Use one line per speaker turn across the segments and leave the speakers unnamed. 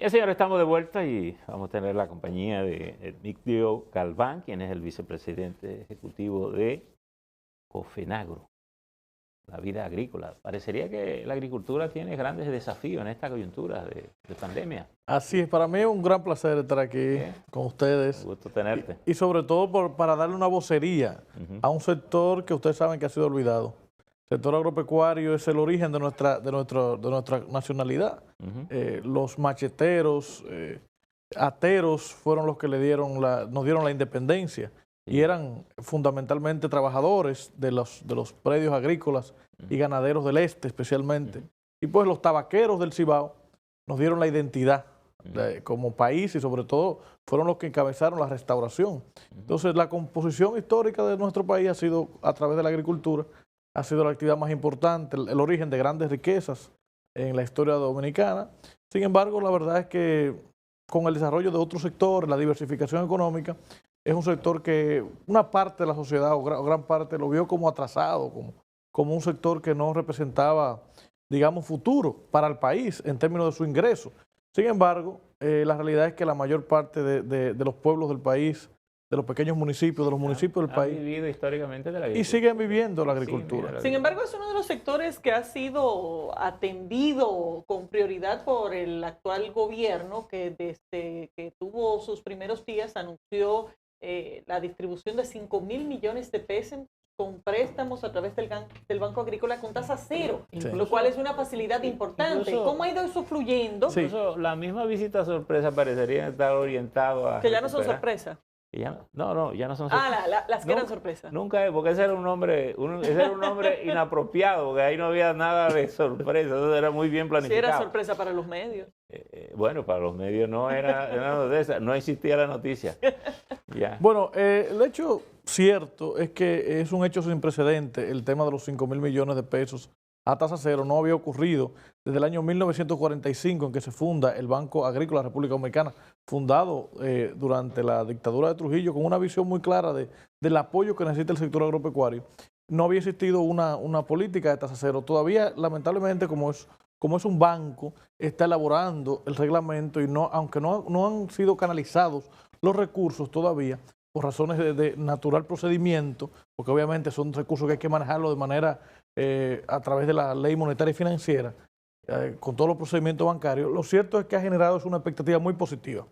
Bien, señores, estamos de vuelta y vamos a tener la compañía de Emigdio Galván, quien es el vicepresidente ejecutivo de COFENAGRO, la vida agrícola. Parecería que la agricultura tiene grandes desafíos en esta coyuntura de pandemia.
Así es, para mí es un gran placer estar aquí con ustedes.
Un gusto tenerte.
Y sobre todo para darle una vocería a un sector que ustedes saben que ha sido olvidado. El sector agropecuario es el origen de nuestra nacionalidad. Los macheteros, ateros fueron los que nos dieron la independencia y eran fundamentalmente trabajadores de los predios agrícolas y ganaderos del este especialmente. Y pues los tabaqueros del Cibao nos dieron la identidad como país y sobre todo fueron los que encabezaron la restauración. Entonces la composición histórica de nuestro país ha sido a través de la agricultura, ha sido la actividad más importante, el origen de grandes riquezas en la historia dominicana. Sin embargo, la verdad es que con el desarrollo de otros sectores, la diversificación económica, es un sector que una parte de la sociedad o gran parte lo vio como atrasado, como un sector que no representaba, digamos, futuro para el país en términos de su ingreso. Sin embargo, la realidad es que la mayor parte de los pueblos del país, de los pequeños municipios, de los municipios del país,
Han vivido históricamente de la agricultura.
y siguen viviendo la agricultura.
Sin embargo, es uno de los sectores que ha sido atendido con prioridad por el actual gobierno, que desde que tuvo sus primeros días anunció la distribución de 5.000 millones de pesos con préstamos a través del Banco Agrícola con tasa cero, lo cual es una facilidad importante. ¿Cómo ha ido eso fluyendo?
Incluso la misma visita sorpresa parecería estar orientado a...
Que ya no son sorpresa.
Ya no son sorpresas.
Las que eran sorpresas.
Nunca, porque ese era un nombre inapropiado, porque ahí no había nada de sorpresa, eso era muy bien planificado.
Sí, era sorpresa para los medios.
Bueno, para los medios no era de esa, no existía la noticia. Ya.
Bueno, el hecho cierto es que es un hecho sin precedente el tema de los 5.000 millones de pesos a tasa cero. No había ocurrido desde el año 1945 en que se funda el Banco Agrícola de la República Dominicana, fundado durante la dictadura de Trujillo con una visión muy clara del apoyo que necesita el sector agropecuario. No había existido una política de tasa cero. Todavía, lamentablemente, como es un banco, está elaborando el reglamento y aunque no han sido canalizados los recursos todavía, por razones de natural procedimiento, porque obviamente son recursos que hay que manejarlo de manera a través de la ley monetaria y financiera, con todos los procedimientos bancarios. Lo cierto es que ha generado una expectativa muy positiva.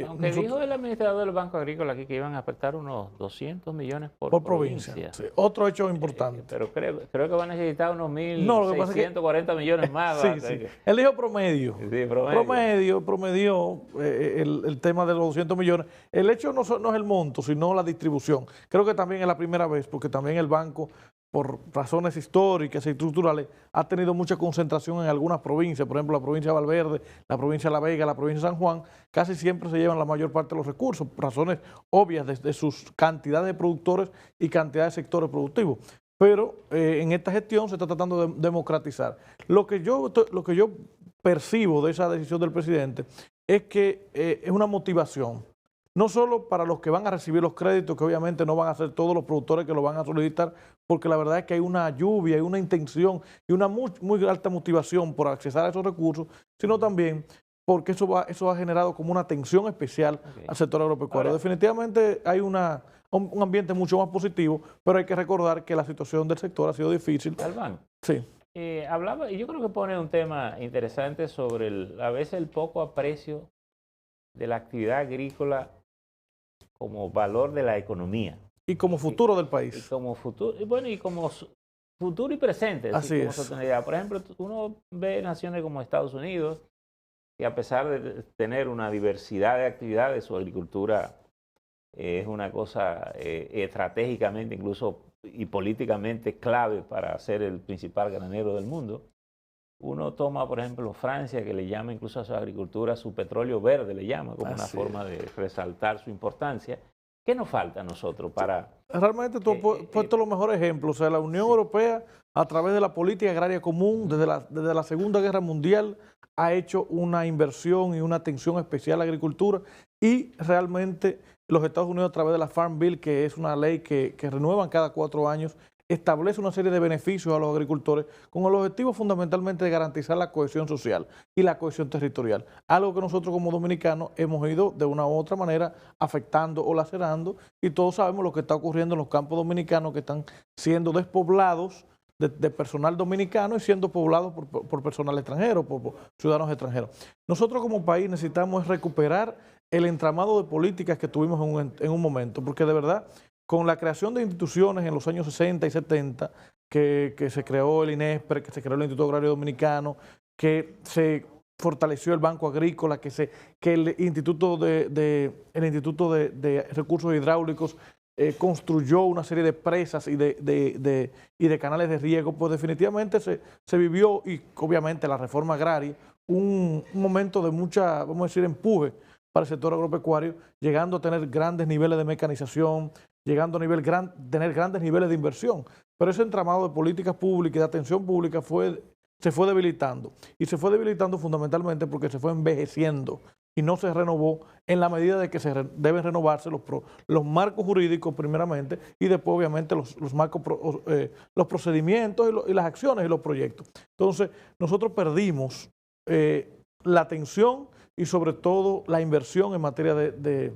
Aunque dijo el administrador del Banco Agrícola aquí que iban a apretar unos 200 millones por provincia.
Sí. Otro hecho importante.
Pero creo que van a necesitar unos 1.640 millones más.
Sí. Él dijo promedio.
Sí,
promedio el tema de los 200 millones. El hecho no es el monto, sino la distribución. Creo que también es la primera vez, porque también el banco, por razones históricas y estructurales, ha tenido mucha concentración en algunas provincias, por ejemplo, la provincia de Valverde, la provincia de La Vega, la provincia de San Juan, casi siempre se llevan la mayor parte de los recursos, por razones obvias de sus cantidades de productores y cantidades de sectores productivos. Pero en esta gestión se está tratando de democratizar. Lo que yo percibo de esa decisión del presidente es que es una motivación, no solo para los que van a recibir los créditos, que obviamente no van a ser todos los productores que lo van a solicitar, porque la verdad es que hay una lluvia, hay una intención y una muy alta motivación por accesar a esos recursos, sino también porque eso ha generado como una atención especial al sector agropecuario. Ahora, definitivamente hay un ambiente mucho más positivo, pero hay que recordar que la situación del sector ha sido difícil.
Galván.
Sí.
Hablaba, y yo creo que pone un tema interesante sobre a veces el poco aprecio de la actividad agrícola como valor de la economía.
Y como futuro del país.
Y como futuro, y como futuro y presente.
Así
como
es.
Sostenibilidad. Por ejemplo, uno ve naciones como Estados Unidos, que a pesar de tener una diversidad de actividades, su agricultura es una cosa estratégicamente incluso y políticamente clave para ser el principal granero del mundo. Uno toma, por ejemplo, Francia, que le llama incluso a su agricultura su petróleo verde, le llama como una forma de resaltar su importancia. ¿Qué nos falta a nosotros para...?
Realmente tú has puesto los mejores ejemplos. O sea, la Unión Europea, a través de la política agraria común, desde la Segunda Guerra Mundial, ha hecho una inversión y una atención especial a la agricultura, y realmente los Estados Unidos, a través de la Farm Bill, que es una ley que renuevan cada 4 años, establece una serie de beneficios a los agricultores con el objetivo fundamentalmente de garantizar la cohesión social y la cohesión territorial, algo que nosotros como dominicanos hemos ido de una u otra manera afectando o lacerando, y todos sabemos lo que está ocurriendo en los campos dominicanos que están siendo despoblados de personal dominicano y siendo poblados por personal extranjero, por ciudadanos extranjeros. Nosotros como país necesitamos recuperar el entramado de políticas que tuvimos en un momento, porque de verdad, con la creación de instituciones en los años 60 y 70, que se creó el INESPRE, que se creó el Instituto Agrario Dominicano, que se fortaleció el Banco Agrícola, que el Instituto de Recursos Hidráulicos construyó una serie de presas y de canales de riego, pues definitivamente se vivió, y obviamente la reforma agraria, un momento de mucha, vamos a decir, empuje para el sector agropecuario, llegando a tener grandes niveles de mecanización, llegando a tener grandes niveles de inversión. Pero ese entramado de políticas públicas y de atención pública se fue debilitando. Y se fue debilitando fundamentalmente porque se fue envejeciendo y no se renovó en la medida de que deben renovarse los marcos jurídicos primeramente, y después obviamente los procedimientos y las acciones y los proyectos. Entonces nosotros perdimos la atención y sobre todo la inversión en materia del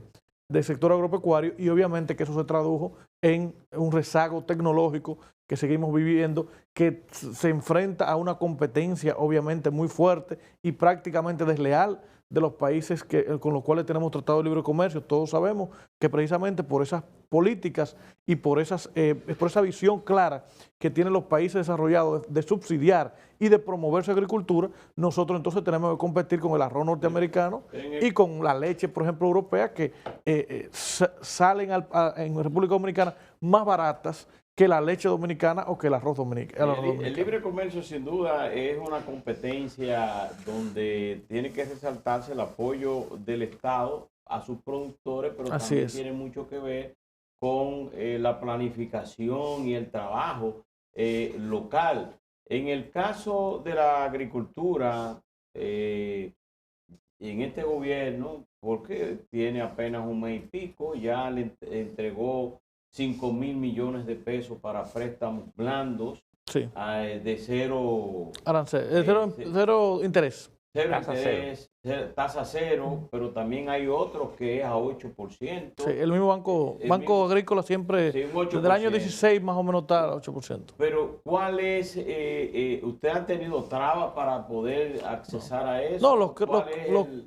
sector agropecuario, y obviamente que eso se tradujo en un rezago tecnológico que seguimos viviendo, que se enfrenta a una competencia obviamente muy fuerte y prácticamente desleal de los países con los cuales tenemos tratado de libre comercio. Todos sabemos que precisamente por esas políticas y por esa visión clara que tienen los países desarrollados de subsidiar y de promover su agricultura, nosotros entonces tenemos que competir con el arroz norteamericano y con la leche, por ejemplo, europea, que salen en República Dominicana más baratas que la leche dominicana o que el arroz dominicano.
El libre comercio sin duda es una competencia donde tiene que resaltarse el apoyo del Estado a sus productores, pero también tiene mucho que ver con la planificación y el trabajo local. En el caso de la agricultura, en este gobierno, porque tiene apenas un mes y pico, ya le entregó 5.000 millones de pesos para préstamos blandos,
sí,
de cero
arancel, cero interés.
Tasa cero, pero también hay otros que es a 8%.
Sí, el mismo Banco Agrícola siempre,
sí,
desde el año 16 más o menos está a 8%.
Pero ¿cuál es, usted ha tenido trabas para poder accesar a eso?
No,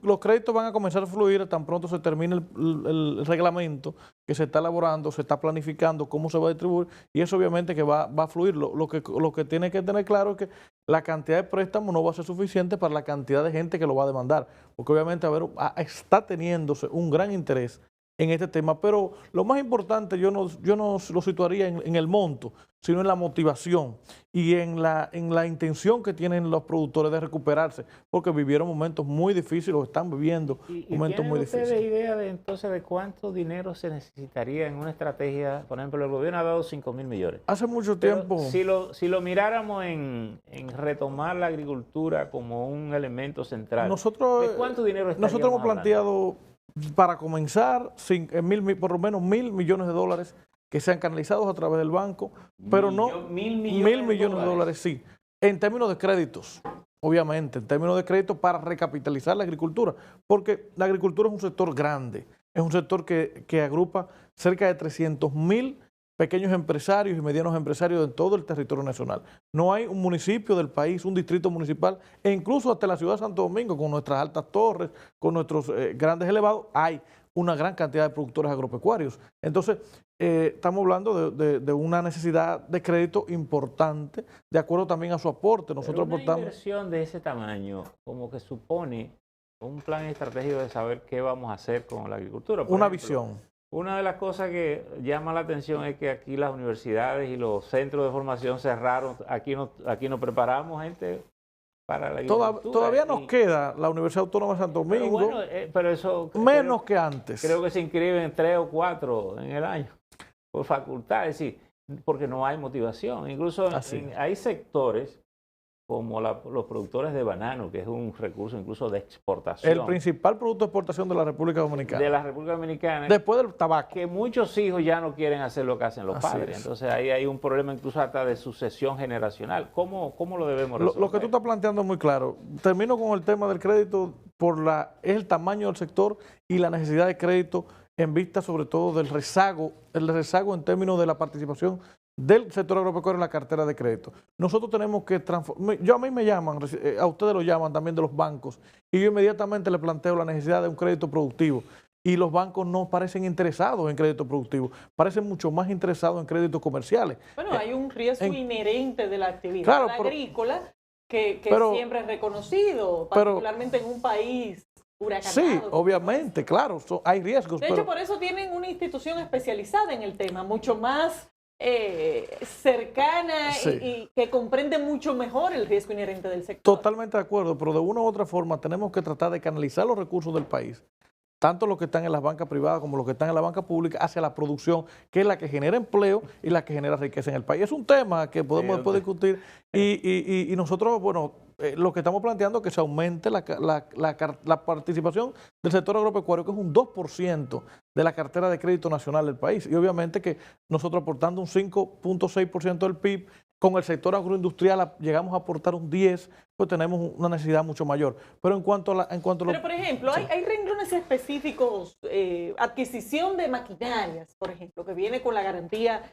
los créditos van a comenzar a fluir tan pronto se termine el reglamento que se está elaborando, se está planificando cómo se va a distribuir, y eso obviamente que va a fluir. Lo que tiene que tener claro es que la cantidad de préstamos no va a ser suficiente para la cantidad de gente que lo va a demandar, porque obviamente está teniéndose un gran interés en este tema, pero lo más importante yo no lo situaría en el monto, sino en la motivación y en la intención que tienen los productores de recuperarse, porque vivieron momentos muy difíciles, o están viviendo momentos muy difíciles.
¿Tienen ustedes idea entonces de cuánto dinero se necesitaría en una estrategia? Por ejemplo, el gobierno ha dado 5.000 millones.
Hace mucho tiempo.
Si lo miráramos en retomar la agricultura como un elemento central, ¿de cuánto dinero estaríamos
nosotros hemos planteado
hablando?
Para comenzar, por lo menos $1.000 millones que sean canalizados a través del banco, pero no $1.000 millones, sí, en términos de créditos, obviamente, en términos de créditos para recapitalizar la agricultura, porque la agricultura es un sector grande, es un sector que agrupa cerca de 300.000 pequeños empresarios y medianos empresarios en todo el territorio nacional. No hay un municipio del país, un distrito municipal, e incluso hasta la ciudad de Santo Domingo, con nuestras altas torres, con nuestros grandes elevados, hay una gran cantidad de productores agropecuarios. Entonces, estamos hablando de una necesidad de crédito importante, de acuerdo también a su aporte. Nosotros
una
aportamos.
Inversión de ese tamaño, como que supone un plan estratégico de saber qué vamos a hacer con la agricultura.
Por ejemplo, visión.
Una de las cosas que llama la atención es que aquí las universidades y los centros de formación cerraron. Aquí no preparamos gente para la agricultura.
Todavía nos queda la Universidad Autónoma de Santo Domingo,
pero, bueno, pero eso
menos que antes.
Creo que se inscriben 3 o 4 en el año por facultad, es decir, porque no hay motivación. Incluso hay sectores como los productores de banano, que es un recurso incluso de exportación.
El principal producto de exportación de la República Dominicana.
De la República Dominicana.
Después del tabaco.
Que muchos hijos ya no quieren hacer lo que hacen los padres. Entonces ahí hay un problema incluso hasta de sucesión generacional. ¿Cómo lo debemos resolver?
Lo que tú estás planteando es muy claro. Termino con el tema del crédito es el tamaño del sector y la necesidad de crédito en vista sobre todo del rezago, el rezago en términos de la participación del sector agropecuario en la cartera de crédito. Nosotros tenemos que transformar, a mí me llaman, a ustedes lo llaman también de los bancos, y yo inmediatamente le planteo la necesidad de un crédito productivo. Y los bancos no parecen interesados en crédito productivo, parecen mucho más interesados en créditos comerciales.
Bueno, hay un riesgo inherente de la actividad agrícola que siempre es reconocido, particularmente en un país huracanado.
Sí, obviamente, claro, hay riesgos.
De hecho, por eso tienen una institución especializada en el tema, mucho más cercana y que comprende mucho mejor el riesgo inherente del sector.
Totalmente de acuerdo, pero de una u otra forma tenemos que tratar de canalizar los recursos del país, tanto los que están en las bancas privadas como los que están en la banca pública, hacia la producción, que es la que genera empleo y la que genera riqueza en el país. Es un tema que podemos después discutir y nosotros, bueno, lo que estamos planteando es que se aumente la participación del sector agropecuario, que es un 2% de la cartera de crédito nacional del país. Y obviamente que nosotros aportando un 5.6% del PIB, con el sector agroindustrial llegamos a aportar un 10%, pues tenemos una necesidad mucho mayor. Pero en cuanto a
Pero, por ejemplo, hay renglones específicos, adquisición de maquinarias, por ejemplo, que viene con la garantía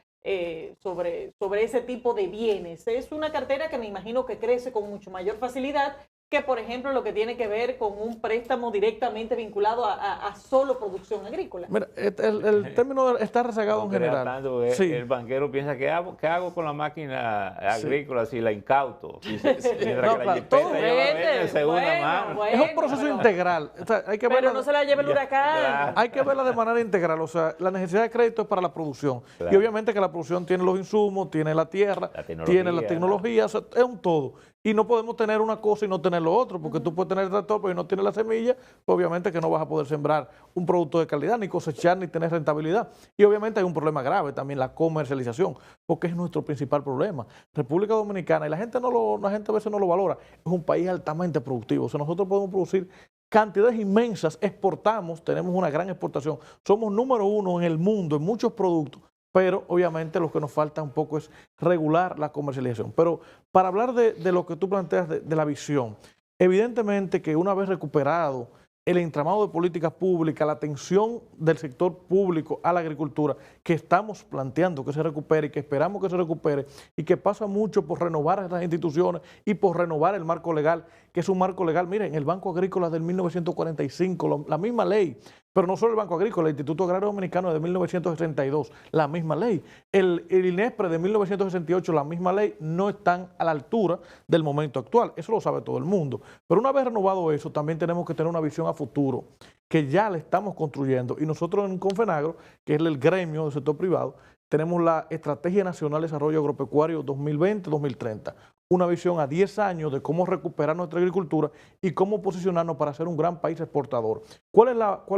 sobre ese tipo de bienes. Es una cartera que me imagino que crece con mucho mayor facilidad que, por ejemplo, lo que tiene que ver con un préstamo directamente vinculado a solo producción agrícola.
Mira, el término está rezagado en general.
El banquero piensa, ¿qué hago con la máquina agrícola si la incauto? Mientras que la jipeta lleva de segunda mano.
Es un proceso integral. O sea, hay que
pero no se la lleve el huracán.
Hay que verla de manera integral. O sea, la necesidad de crédito es para la producción. Claro. Y obviamente que la producción tiene los insumos, tiene la tierra, tiene la tecnología, o sea, es un todo. Y no podemos tener una cosa y no tener lo otro, porque tú puedes tener el tractor, pero si no tienes la semilla, pues obviamente que no vas a poder sembrar un producto de calidad, ni cosechar, ni tener rentabilidad. Y obviamente hay un problema grave también, la comercialización, porque es nuestro principal problema. República Dominicana, y la gente a veces no lo valora, es un país altamente productivo. O sea, nosotros podemos producir cantidades inmensas, exportamos, tenemos una gran exportación, somos número 1 en el mundo en muchos productos, pero obviamente lo que nos falta un poco es regular la comercialización. Pero para hablar de lo que tú planteas de la visión, evidentemente que una vez recuperado el entramado de políticas públicas, la atención del sector público a la agricultura, que estamos planteando que se recupere y que esperamos que se recupere, y que pasa mucho por renovar estas instituciones y por renovar el marco legal, que es un marco legal, miren, el Banco Agrícola del 1945, la misma ley, pero no solo el Banco Agrícola, el Instituto Agrario Dominicano de 1962, la misma ley, el INESPRE de 1968, la misma ley, no están a la altura del momento actual, eso lo sabe todo el mundo, pero una vez renovado eso, también tenemos que tener una visión a futuro, que ya le estamos construyendo, y nosotros en Confenagro, que es el gremio del sector privado, tenemos la Estrategia Nacional de Desarrollo Agropecuario 2020-2030, una visión a 10 años de cómo recuperar nuestra agricultura y cómo posicionarnos para ser un gran país exportador. ¿Cuál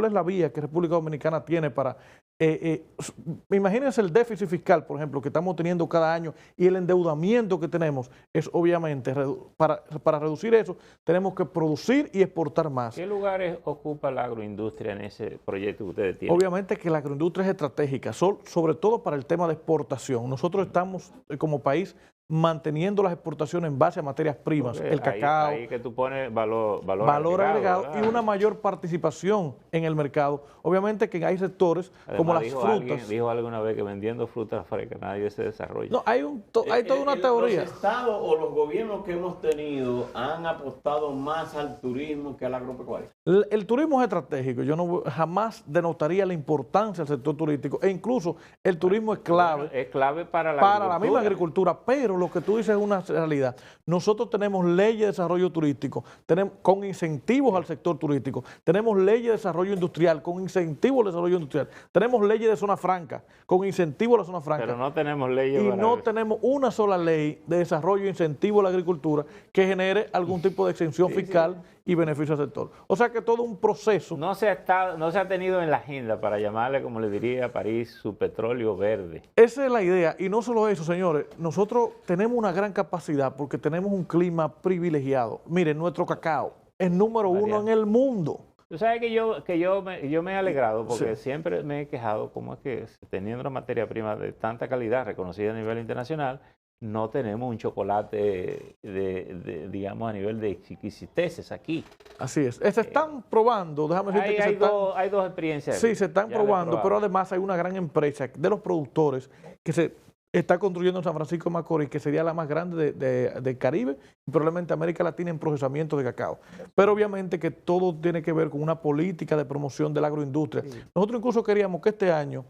es la vía que República Dominicana tiene para... imagínense el déficit fiscal, por ejemplo, que estamos teniendo cada año y el endeudamiento que tenemos es obviamente, para reducir eso, tenemos que producir y exportar más.
¿Qué lugares ocupa la agroindustria en ese proyecto que ustedes tienen?
Obviamente que la agroindustria es estratégica, sobre todo para el tema de exportación. Nosotros estamos como país manteniendo las exportaciones en base a materias primas, el cacao.
Ahí que tú pones valor
agregado y una mayor participación en el mercado. Obviamente que hay sectores como las frutas.
Dijo alguna vez que vendiendo frutas frescas nadie se desarrolla.
No, hay toda una teoría.
Los estados o los gobiernos que hemos tenido han apostado más al turismo que al agropecuario.
El turismo es estratégico. Yo jamás denotaría la importancia del sector turístico. E incluso el turismo es clave.
Bueno, es clave para la
misma agricultura, pero lo que tú dices es una realidad. Nosotros tenemos leyes de desarrollo turístico, con incentivos al sector turístico, tenemos leyes de desarrollo industrial, con incentivos al desarrollo industrial, tenemos leyes de zona franca, con incentivos a la zona franca.
Pero no tenemos leyes.
Y no tenemos una sola ley de desarrollo e incentivo a la agricultura que genere algún tipo de exención fiscal y beneficia al sector. O sea que todo un proceso.
No se ha tenido en la agenda para llamarle, como le diría a París, su petróleo verde.
Esa es la idea. Y no solo eso, señores. Nosotros tenemos una gran capacidad porque tenemos un clima privilegiado. Miren, nuestro cacao es número uno en el mundo.
Tú sabes que yo me he alegrado porque siempre me he quejado cómo es que teniendo una materia prima de tanta calidad reconocida a nivel internacional, no tenemos un chocolate digamos, a nivel de exquisiteces aquí.
Así es. Se están probando, déjame decirte que
hay dos experiencias.
Sí, se están probando, pero además hay una gran empresa de los productores que se está construyendo en San Francisco de Macorís, que sería la más grande del Caribe y probablemente América Latina en procesamiento de cacao. Pero obviamente que todo tiene que ver con una política de promoción de la agroindustria. Sí. Nosotros incluso queríamos que este año,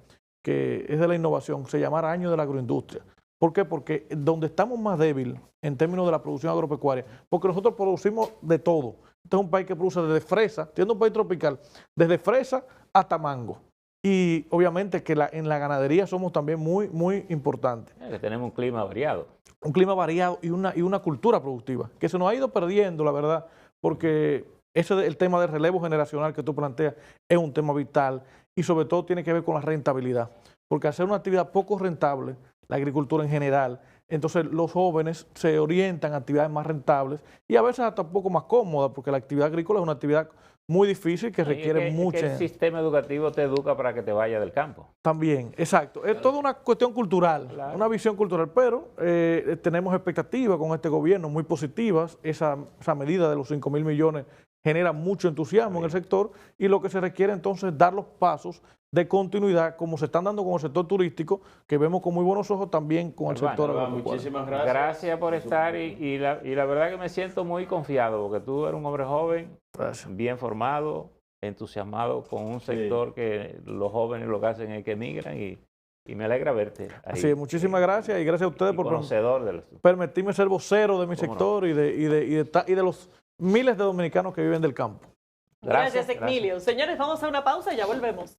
que es de la innovación, se llamara Año de la Agroindustria. ¿Por qué? Porque donde estamos más débiles en términos de la producción agropecuaria, porque nosotros producimos de todo. Este es un país que produce desde fresa, siendo un país tropical, desde fresa hasta mango. Y obviamente que en la ganadería somos también muy, muy importantes.
Que tenemos un clima variado.
Un clima variado y una cultura productiva, que se nos ha ido perdiendo, la verdad, porque el tema del relevo generacional que tú planteas es un tema vital y sobre todo tiene que ver con la rentabilidad. Porque al ser una actividad poco rentable, la agricultura en general, entonces los jóvenes se orientan a actividades más rentables y a veces hasta un poco más cómodas, porque la actividad agrícola es una actividad muy difícil que requiere mucho.
El sistema educativo te educa para que te vayas del campo.
También, exacto. Es toda una cuestión cultural, una visión cultural, pero tenemos expectativas con este gobierno muy positivas. Esa medida de los 5.000 millones genera mucho entusiasmo en el sector y lo que se requiere entonces es dar los pasos de continuidad como se están dando con el sector turístico, que vemos con muy buenos ojos también con el sector agropecuario.
Muchísimas gracias.
Gracias por estar y la verdad que me siento muy confiado porque tú eres un hombre joven, bien formado, entusiasmado con un sector que los jóvenes lo que hacen es que emigran y me alegra verte.
Así es, muchísimas gracias y gracias a ustedes por permitirme ser vocero de mi sector y de los miles de dominicanos que viven del campo.
Gracias, Emilio. Señores, vamos a una pausa y ya volvemos.